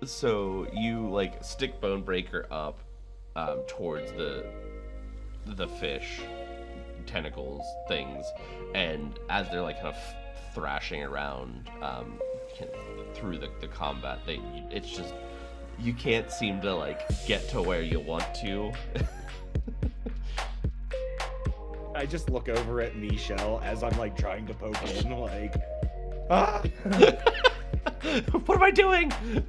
So you like stick Bonebreaker up towards the fish tentacles things, and as they're like kind of thrashing around through the combat, it's just you can't seem to like get to where you want to. I just look over at Michelle as I'm like trying to poke in, like, ah! What am I doing? That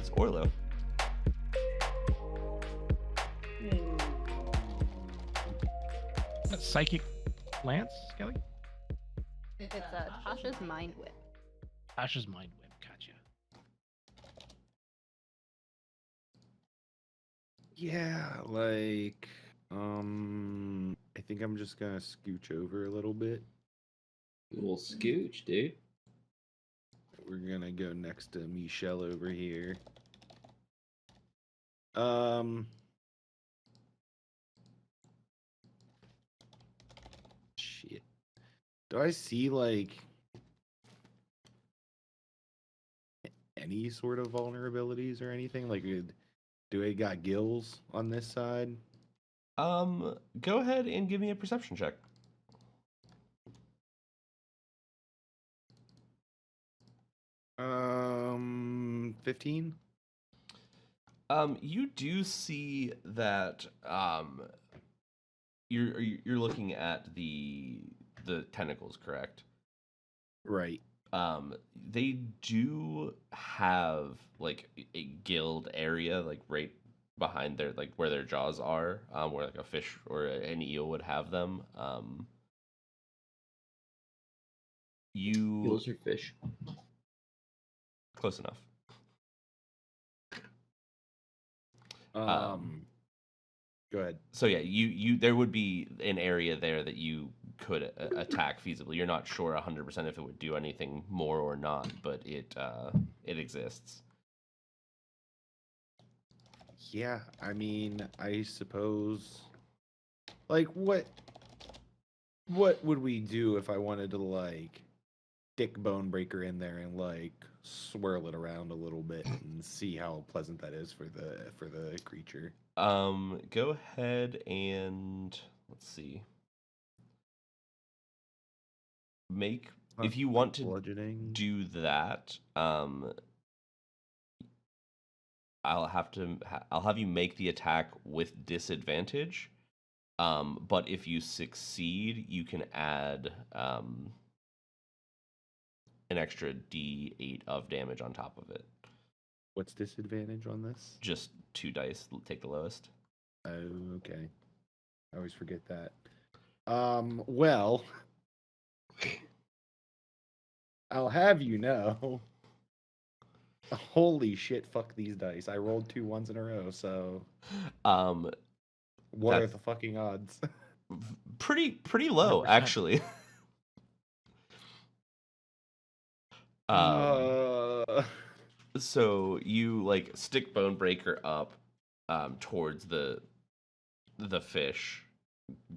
is Orlo. Psychic Lance, Skelly? It's Tasha's Mind Whip. Tasha's Mind Whip, gotcha. Yeah, like, I think I'm just gonna scooch over a little bit. Little scooch, dude. We're gonna go next to Michelle over here. Shit. Do I see, like, any sort of vulnerabilities or anything? Like, do I got gills on this side? Go ahead and give me a perception check. Um, 15? You do see that you're looking at the tentacles, correct? Right. They do have like a guild area, like right behind their like where their jaws are, where like a fish or an eel would have them. Eels are fish. Close enough. Go ahead. So yeah, you there would be an area there that you could attack feasibly. You're not sure 100% if it would do anything more or not, but it exists. Yeah, I mean, I suppose. Like, what would we do if I wanted to like stick Bonebreaker in there and like swirl it around a little bit and see how pleasant that is for the creature? Go ahead and let's see. Make if you want to Bludgeoning. do that. I'll have you make the attack with disadvantage. But if you succeed, you can add an extra D8 of damage on top of it. What's disadvantage on this? Just 2 dice. Take the lowest. Oh, okay. I always forget that. Well, I'll have you know. Holy shit, fuck these dice. I rolled 2 ones in a row, so what are the fucking odds? Pretty low, 100%. actually. So you like stick Bonebreaker up towards the fish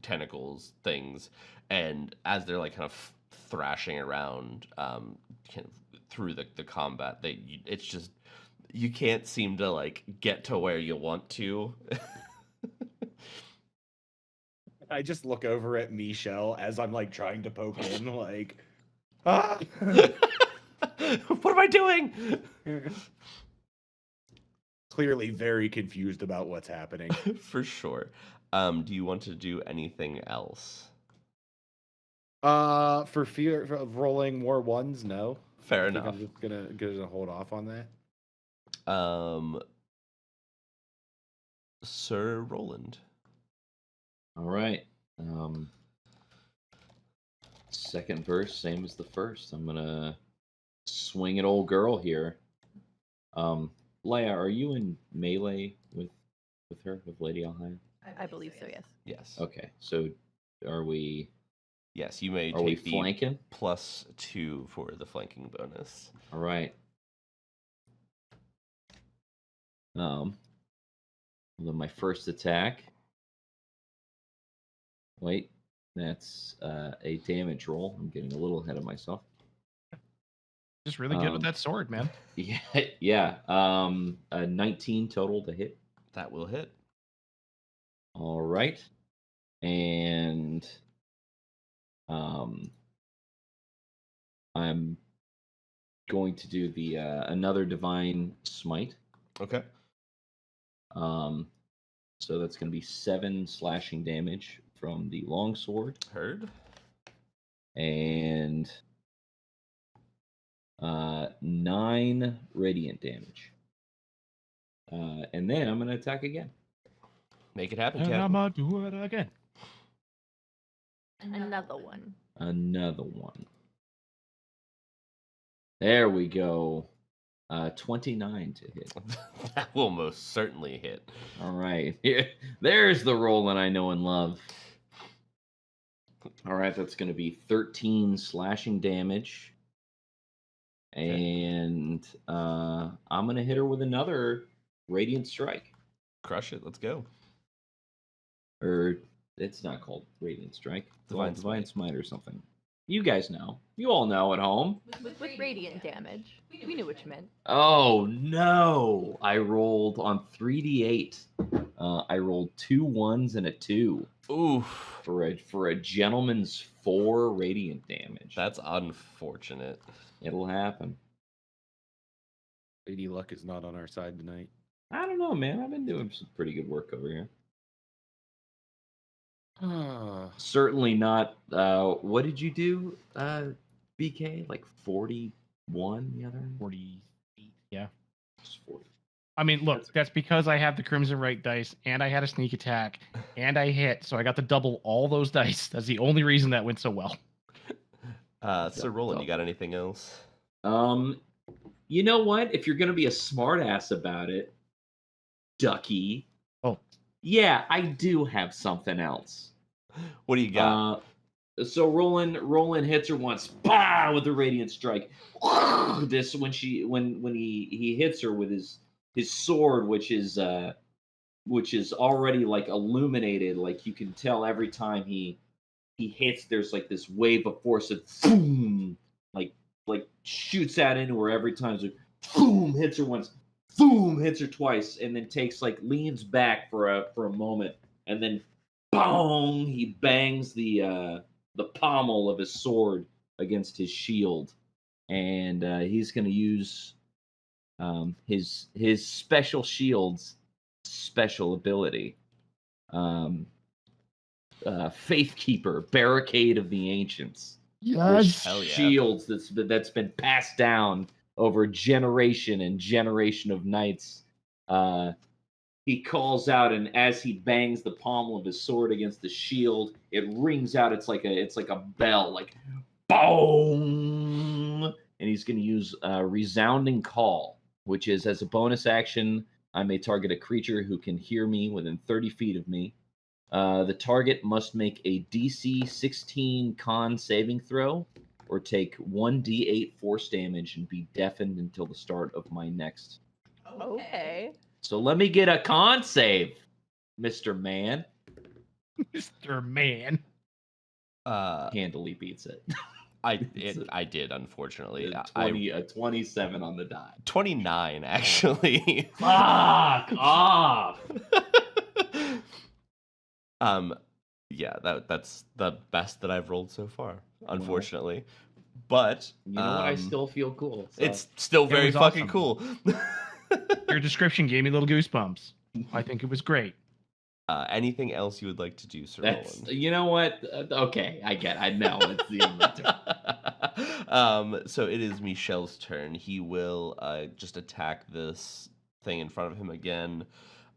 tentacles things, and as they're like kind of thrashing around through the combat, it's just you can't seem to like get to where you want to. I just look over at Michelle as I'm like trying to poke in, like, ah! What am I doing? Clearly very confused about what's happening. For sure. Do you want to do anything else? For fear of rolling more ones, no. Fair I think enough. I'm just gonna hold off on that. Sir Roland. All right. Second verse, same as the first. I'm gonna swing at old girl here. Leia, are you in melee with her, with Lady Alhaya? I believe so, yes. Yes. Okay, so are we? Yes, you may Are we take the flanking? +2 for the flanking bonus. All right. Then my first attack. Wait, that's a damage roll. I'm getting a little ahead of myself. Just really good with that sword, man. Yeah, yeah. A 19 total to hit. That will hit. All right, and I'm going to do the another divine smite. Okay. So that's going to be 7 slashing damage from the longsword. Heard. And 9 radiant damage. And then I'm going to attack again. Make it happen, And Captain. I'm gonna do it again. Another one. Another one. There we go. 29 to hit. That will most certainly hit. All right. There's the roll that I know and love. All right, that's going to be 13 slashing damage. And I'm going to hit her with another Radiant Strike. Crush it. Let's go. Or it's not called Radiant Strike. It's Divine called Divine Smite or something. You guys know. You all know at home. With radiant damage. We knew what you meant. Oh, no. I rolled on 3d8. I rolled 2 1s and a 2. Oof. For a gentleman's 4 radiant damage. That's unfortunate. It'll happen. Lady Luck is not on our side tonight. I don't know, man. I've been doing some pretty good work over here. Certainly not. What did you do, BK? Like 41 the other? 48. Yeah. Just 40. I mean, look, that's because I have the Crimson Right dice, and I had a sneak attack, and I hit, so I got to double all those dice. That's the only reason that went so well. Sir Roland, you got anything else? You know what? If you're gonna be a smartass about it, Ducky. Oh. Yeah, I do have something else. What do you got? So Roland hits her once, bah, with the Radiant Strike. This when he hits her with his sword, which is already like illuminated, like you can tell every time he hits, there's like this wave of force that boom, like shoots out into her every time. It's like boom, hits her once, boom, hits her twice, and then leans back for a moment, and then boom, he bangs the pommel of his sword against his shield, and he's going to use his special shield's special ability, Faithkeeper, Barricade of the Ancients. Yes. Hell yeah. Shields that's been passed down over generation and generation of knights. He calls out, and as he bangs the pommel of his sword against the shield, it rings out. It's like a bell, like boom. And he's going to use Resounding Call, which is as a bonus action, I may target a creature who can hear me within 30 feet of me. The target must make a DC 16 con saving throw or take 1d8 force damage and be deafened until the start of my next. Okay. So let me get a con save, Mr. Man. Mr. Man. Handily beats it. I did, unfortunately. A 27 on the die. 29, actually. Fuck off! Yeah, that's the best that I've rolled so far, unfortunately. But You know what? I still feel cool. So. it's still very was fucking awesome. cool. Your description gave me little goosebumps. I think it was great. Anything else you would like to do, Sir Roland? You know what? Okay, I know. It's the end of the turn. So it is Michel's turn. He will just attack this thing in front of him again,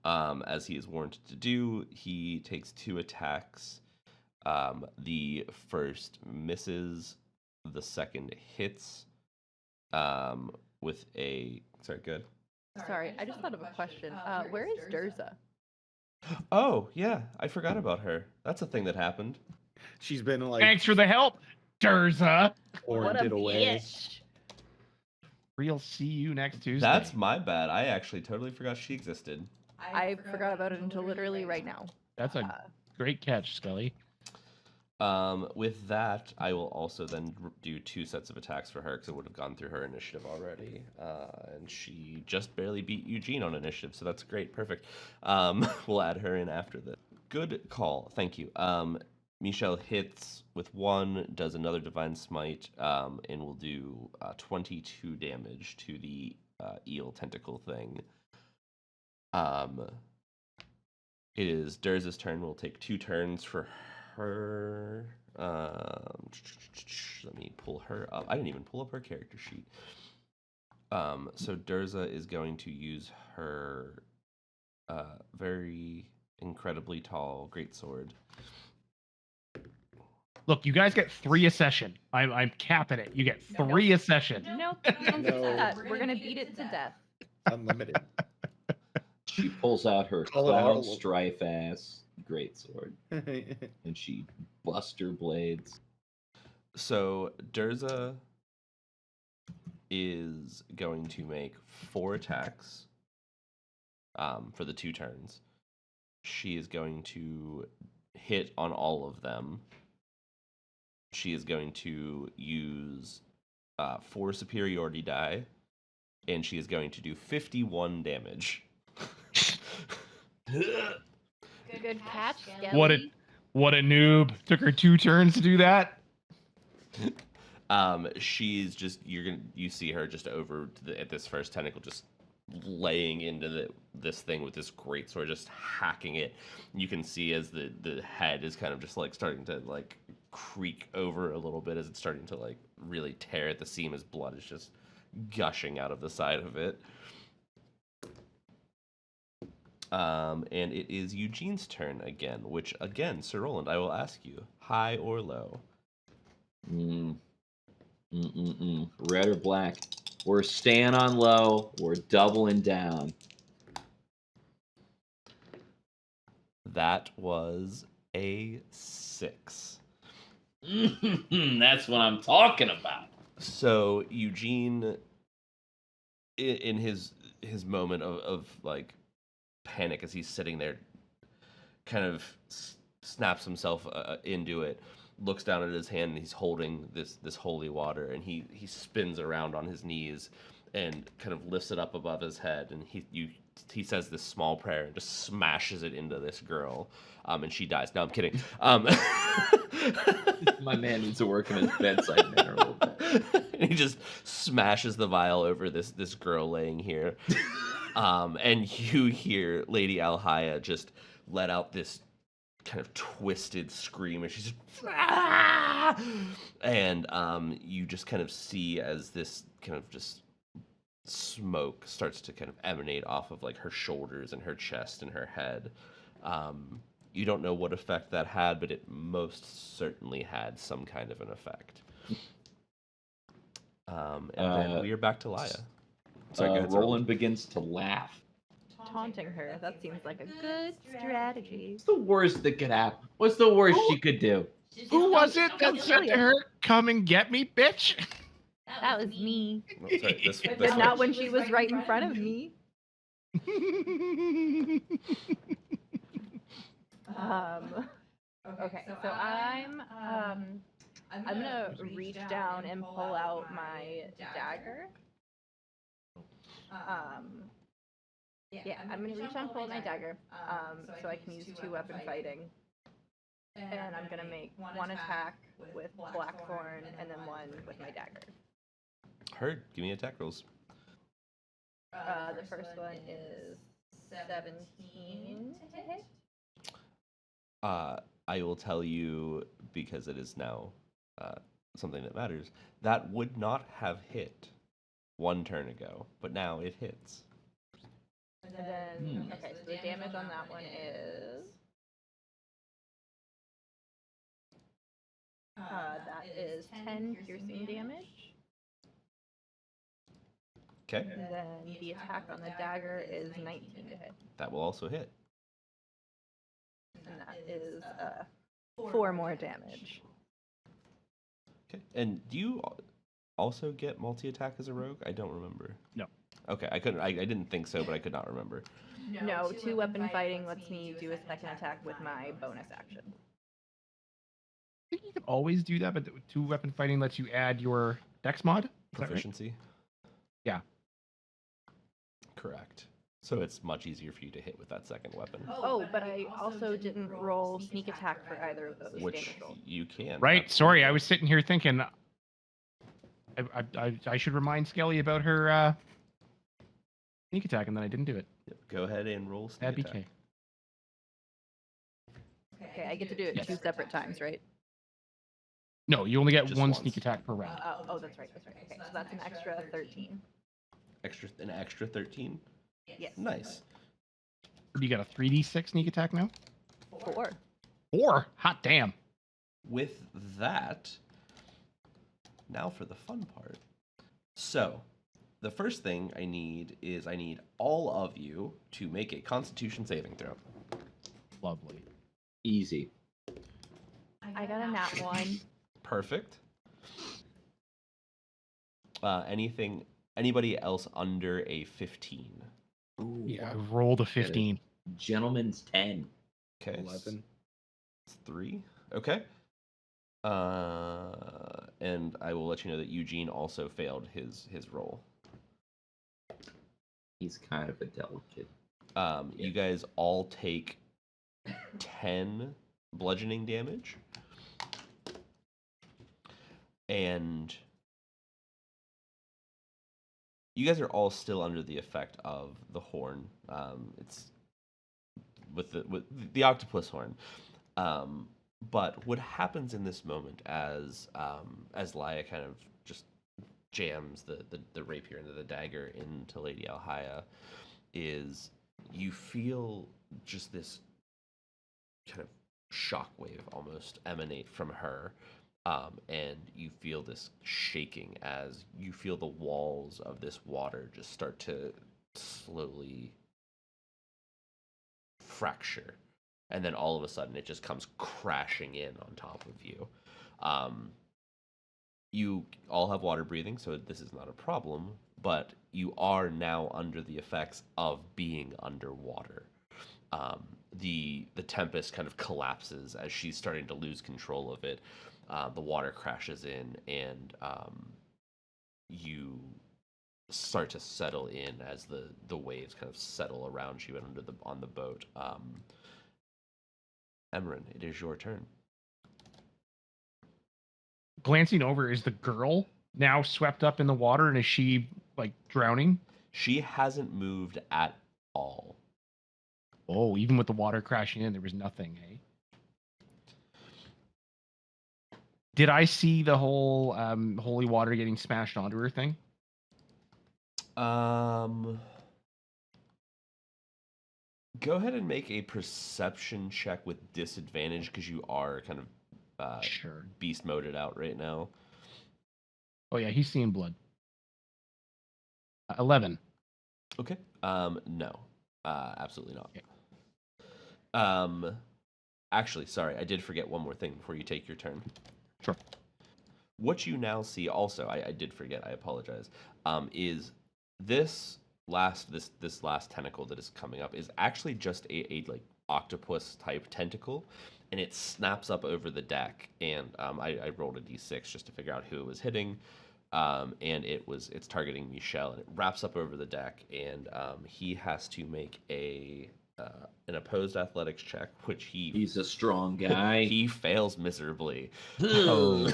as he is warranted to do. He takes 2 attacks. The first misses. The second hits. With a... Sorry, good. Sorry, I just thought of a question. Where is Durza? Oh, yeah. I forgot about her. That's a thing that happened. She's been like Thanks for the help, Durza. What a oriented away. bitch. We'll see you next Tuesday. That's my bad. I actually totally forgot she existed. I forgot about it until literally right now. That's a great catch, Skelly. With that, I will also then do 2 sets of attacks for her because it would have gone through her initiative already. And she just barely beat Eugene on initiative, so that's great. Perfect. We'll add her in after this. Good call. Thank you. Michelle hits with 1, does another Divine Smite, and will do 22 damage to the eel tentacle thing. It is Durza's turn. We'll take 2 turns for her. Let me pull her up. I didn't even pull up her character sheet. So Durza is going to use her very incredibly tall greatsword. Look, you guys get 3 a session. I'm capping it. You get 3 a session. Nope. Don't do No. that. We're gonna beat it to death. Unlimited. She pulls out her Call it cloud Orlo. strife ass greatsword and she busts her blades. So Durza is going to make 4 attacks for the 2 turns. She is going to hit on all of them. She is going to use 4 superiority die, and she is going to do 51 damage. Good catch, Skelly. What a noob. Took her 2 turns to do that. She's just you see her just over to at this first tentacle, just laying into this thing with this great sword, just hacking it. You can see as the head is kind of just like starting to like creak over a little bit as it's starting to like really tear at the seam as blood is just gushing out of the side of it. And it is Eugene's turn again, which again, Sir Roland, I will ask you, high or low? Red or black? We're staying on low. We're doubling down. That was a 6. That's what I'm talking about. So Eugene, in his moment of like panic as he's sitting there, kind of snaps himself into it, looks down at his hand, and he's holding this holy water, and he spins around on his knees and kind of lifts it up above his head, and he says this small prayer and just smashes it into this girl, and she dies. No, I'm kidding. My man needs to work in his bedside manner a little bit. And he just smashes the vial over this girl laying here. And you hear Lady Alhaya just let out this kind of twisted scream, and she's just, ah! And you just kind of see as this kind of just smoke starts to kind of emanate off of like her shoulders and her chest and her head. You don't know what effect that had, but it most certainly had some kind of an effect. And then we are back to Laya. Sorry, go ahead, Roland begins to laugh. Taunting her. That seems like a good strategy. What's the worst that could happen? What's the worst she could do? Who was it that said to her, "Come and get me, bitch"? That was me. Oh, sorry, this But not when she was right in front of me. Okay, so I'm gonna reach down and pull out my dagger. Yeah, I'm gonna reach down and pull out my dagger, so I can use 2-weapon fighting. And I'm gonna make 1 attack with Blackthorn and then 1 with my dagger. Heard. Give me attack rolls. The first one is 17 to hit. I will tell you, because it is now something that matters, that would not have hit 1 turn ago, but now it hits. And then, okay, so the damage on that one is... that is 10 piercing damage. Okay. And then the attack on the dagger is 19 to hit. That will also hit. And that is 4 more damage. Okay. And do you also get multi-attack as a rogue? I don't remember. No. Okay, I couldn't. I didn't think so, but I could not remember. No, two weapon fighting lets me do a second attack with my bonus action. I think you can always do that, but two weapon fighting lets you add your dex mod. Is that right? Proficiency. Yeah. Correct. So it's much easier for you to hit with that second weapon, Oh, but I also didn't roll sneak attack for either of those. which damage rolls. you can. Right. Sorry, I was sitting here thinking I should remind Skelly about her sneak attack, and then I didn't do it. Yep, go ahead and roll sneak That'd be attack. Okay, I get to do it Yes. 2 separate times, right? No, you only get Just one once. sneak attack per round. Oh, that's right. That's right. Okay, so that's an extra 13. An extra 13. Yes. Nice. You got a 3d6 sneak attack now? 4. 4? Hot damn. With that, now for the fun part. So, the first thing I need all of you to make a Constitution saving throw. Lovely. Easy. I got a nat 1. Perfect. Anybody else under a 15? Ooh, Yeah, I rolled a 15. Gentleman's 10. Okay. 11. It's 3. Okay. And I will let you know that Eugene also failed his roll. He's kind of a delicate. You guys all take 10 bludgeoning damage. And you guys are all still under the effect of the horn. It's with the octopus horn. But what happens in this moment as Laia kind of just jams the rapier into the dagger into Lady Alhaya is you feel just this kind of shockwave almost emanate from her. And you feel this shaking as you feel the walls of this water just start to slowly fracture. And then all of a sudden it just comes crashing in on top of you. You all have water breathing, so this is not a problem, but you are now under the effects of being underwater. The tempest kind of collapses as she's starting to lose control of it. The water crashes in, and you start to settle in as the waves kind of settle around you and on the boat. Emmerin, it is your turn. Glancing over, is the girl now swept up in the water, and is she like drowning? She hasn't moved at all. Oh, even with the water crashing in, there was nothing, eh? Did I see the whole holy water getting smashed onto her thing? Go ahead and make a perception check with disadvantage because you are kind of Sure. beast moded out right now. Oh yeah, he's seeing blood. 11. Okay. No. Absolutely not. Okay. Actually, sorry, I did forget one more thing before you take your turn. Sure. What you now see also, I did forget, I apologize, is this last tentacle that is coming up is actually just a like octopus type tentacle, and it snaps up over the deck, and I rolled a d6 just to figure out who it was hitting, and it's targeting Michel, and it wraps up over the deck, and he has to make an opposed athletics check, which he's a strong guy. he fails miserably. Oh.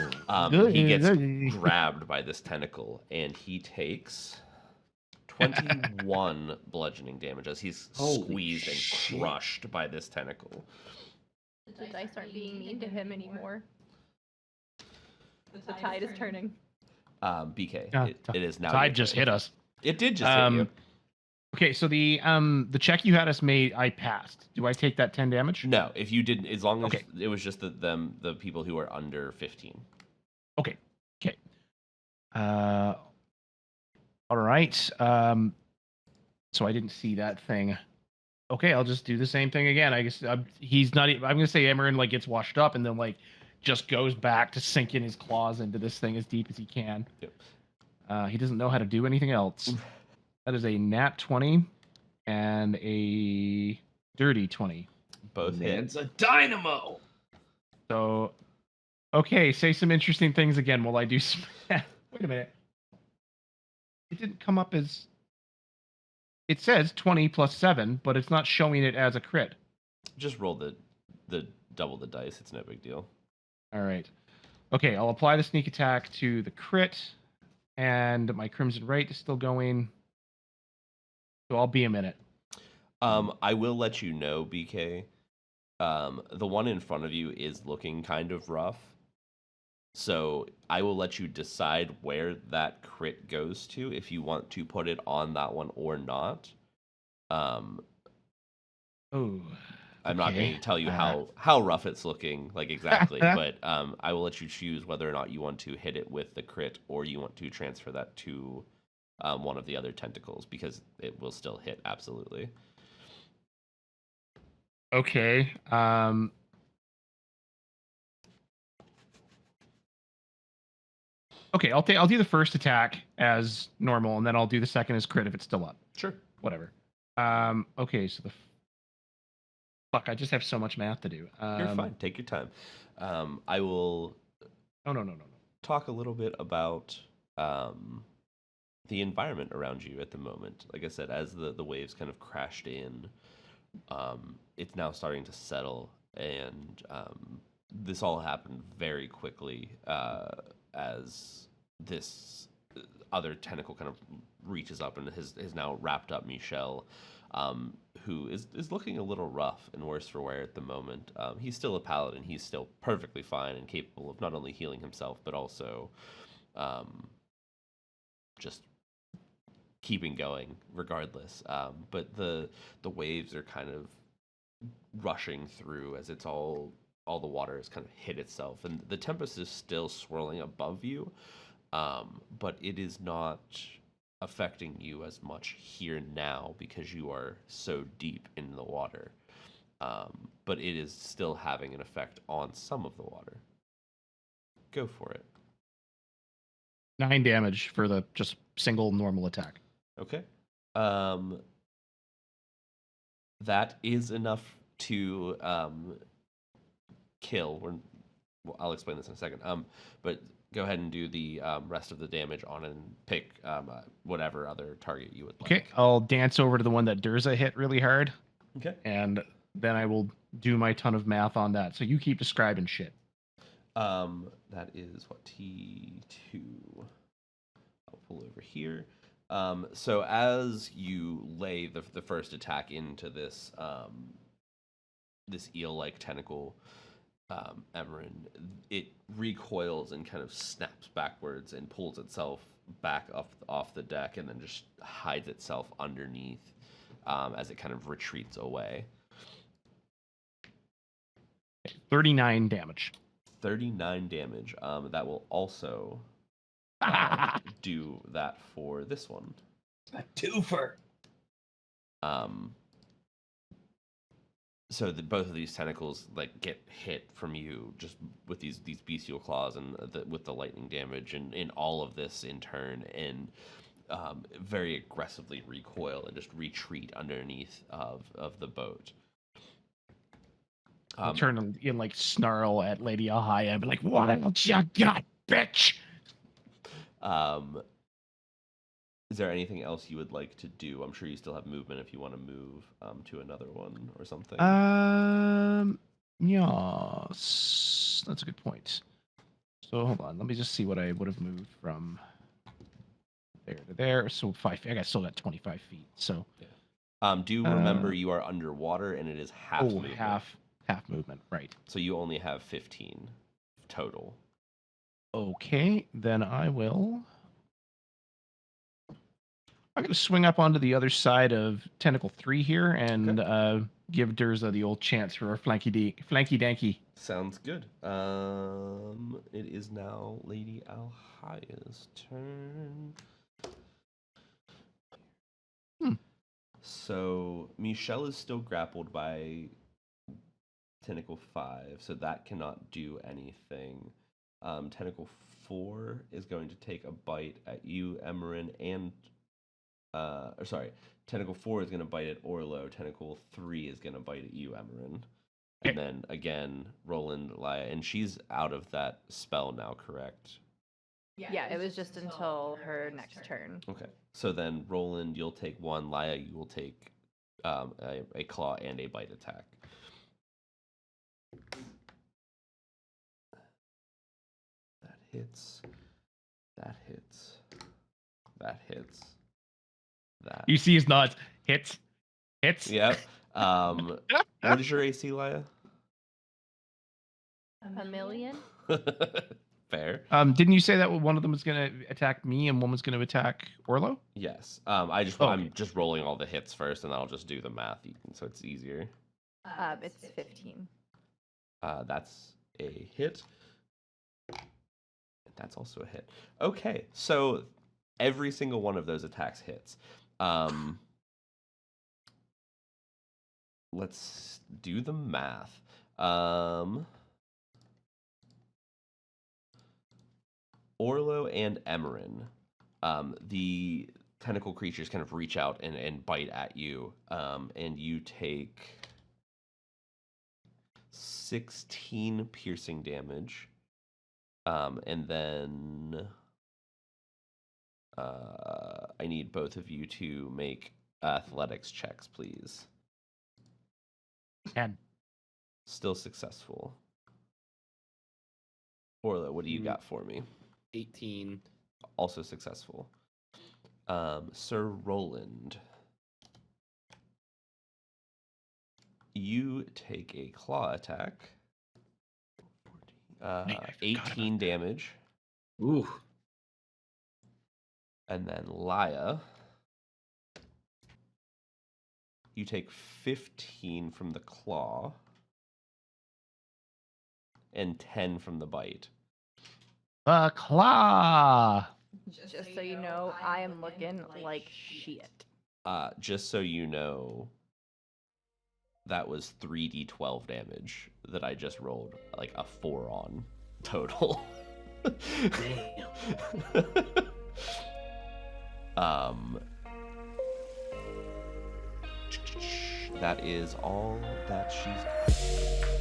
He gets grabbed by this tentacle, and he takes 21 bludgeoning damage as he's Holy squeezed and shit. crushed by this tentacle. The dice aren't being mean to him anymore. The tide is turning. BK, Yeah, it is now. Tide your just turn. hit us. It did just hit you. Okay, so the check you had us made, I passed. Do I take that 10 damage? No, if you didn't, as long as Okay. it was just the people who are under 15. Okay. All right. So I didn't see that thing. Okay, I'll just do the same thing again. I guess he's not. I'm gonna say Emmerin like gets washed up and then like just goes back to sinking his claws into this thing as deep as he can. Yep. He doesn't know how to do anything else. That is a nat 20 and a dirty 20. Both hit. Man's a dynamo. So, okay, say some interesting things again while I do some. Wait a minute. It didn't come up as. It says 20 plus 7, but it's not showing it as a crit. Just roll the double the dice. It's no big deal. All right. Okay, I'll apply the sneak attack to the crit, and my Crimson Right is still going. So I'll be a minute. I will let you know, BK. The one in front of you is looking kind of rough. So I will let you decide where that crit goes to if you want to put it on that one or not. Oh. I'm not going to tell you how rough it's looking, like exactly, but I will let you choose whether or not you want to hit it with the crit or you want to transfer that to one of the other tentacles because it will still hit absolutely. Okay. Okay, I'll do the first attack as normal, and then I'll do the second as crit if it's still up. Sure. Whatever. Okay, so fuck, I just have so much math to do. You're fine. Take your time. I will. No. Talk a little bit about the environment around you at the moment. Like I said, as the waves kind of crashed in, it's now starting to settle, and this all happened very quickly as this other tentacle kind of reaches up and has now wrapped up Michelle, who is looking a little rough and worse for wear at the moment. He's still a paladin. He's still perfectly fine and capable of not only healing himself, but also just keeping going regardless. But the waves are kind of rushing through as it's all the water has kind of hit itself. And the tempest is still swirling above you, but it is not affecting you as much here now because you are so deep in the water. But it is still having an effect on some of the water. Go for it. 9 damage for the just single normal attack. Okay. That is enough to kill. I'll explain this in a second. But go ahead and do the rest of the damage on and pick whatever other target you would like. Okay, I'll dance over to the one that Durza hit really hard. Okay. And then I will do my ton of math on that. So you keep describing shit. That is what T2. I'll pull over here. So as you lay the first attack into this this eel-like tentacle, Emmerin, it recoils and kind of snaps backwards and pulls itself back off the deck and then just hides itself underneath as it kind of retreats away. 39 damage. 39 damage. That will also do that for this one. A twofer. So both of these tentacles like get hit from you just with these bestial claws and with the lightning damage, and in all of this in turn, and very aggressively recoil and just retreat underneath of the boat. I'll turn and like snarl at Lady Ahaya and be like, "What else you got, bitch?" Is there anything else you would like to do? I'm sure you still have movement if you want to move to another one or something. Yes, that's a good point. So hold on, let me just see what I would have moved from there to there. So 5 feet. I still got 25 feet. So do remember you are underwater and it is half movement. half movement, right? So you only have 15 total. Okay, then I'm going to swing up onto the other side of Tentacle 3 here and give Durza the old chance for a flanky danky. Sounds good. It is now Lady Alhaya's turn. So Michelle is still grappled by Tentacle 5, so that cannot do anything. Tentacle 4 is going to take a bite at you, Emmerin, and Tentacle 4 is going to bite at Orlo. Tentacle 3 is going to bite at you, Emmerin. Okay. And then again, Roland, Laya, and she's out of that spell now, correct? Yeah, it was just until her next turn. Okay. So then, Roland, you'll take 1. Laya, you will take a claw and a bite attack. That hits. That hits. That hits. That. You see his nods. Hits. Yep. What is your AC, Laya? A million? Fair. Didn't you say that one of them was going to attack me and one was going to attack Orlo? Yes. okay. I'm just rolling all the hits first, and then I'll just do the math, so it's easier. It's 15. That's a hit. And that's also a hit. Okay, so every single one of those attacks hits. Let's do the math. Orlo and Emmerin, the tentacle creatures kind of reach out and bite at you, and you take 16 piercing damage, and then I need both of you to make athletics checks, please. 10. Still successful. Orlo, what do you got for me? 18. Also successful. Sir Roland, you take a claw attack. 18 damage. Ooh. And then Laya, you take 15 from the claw and 10 from the bite. The claw. Just so you know, I am looking like shit. Just so you know, that was 3d12 damage that I just rolled, like a 4 on total. Damn. That is all that she's got.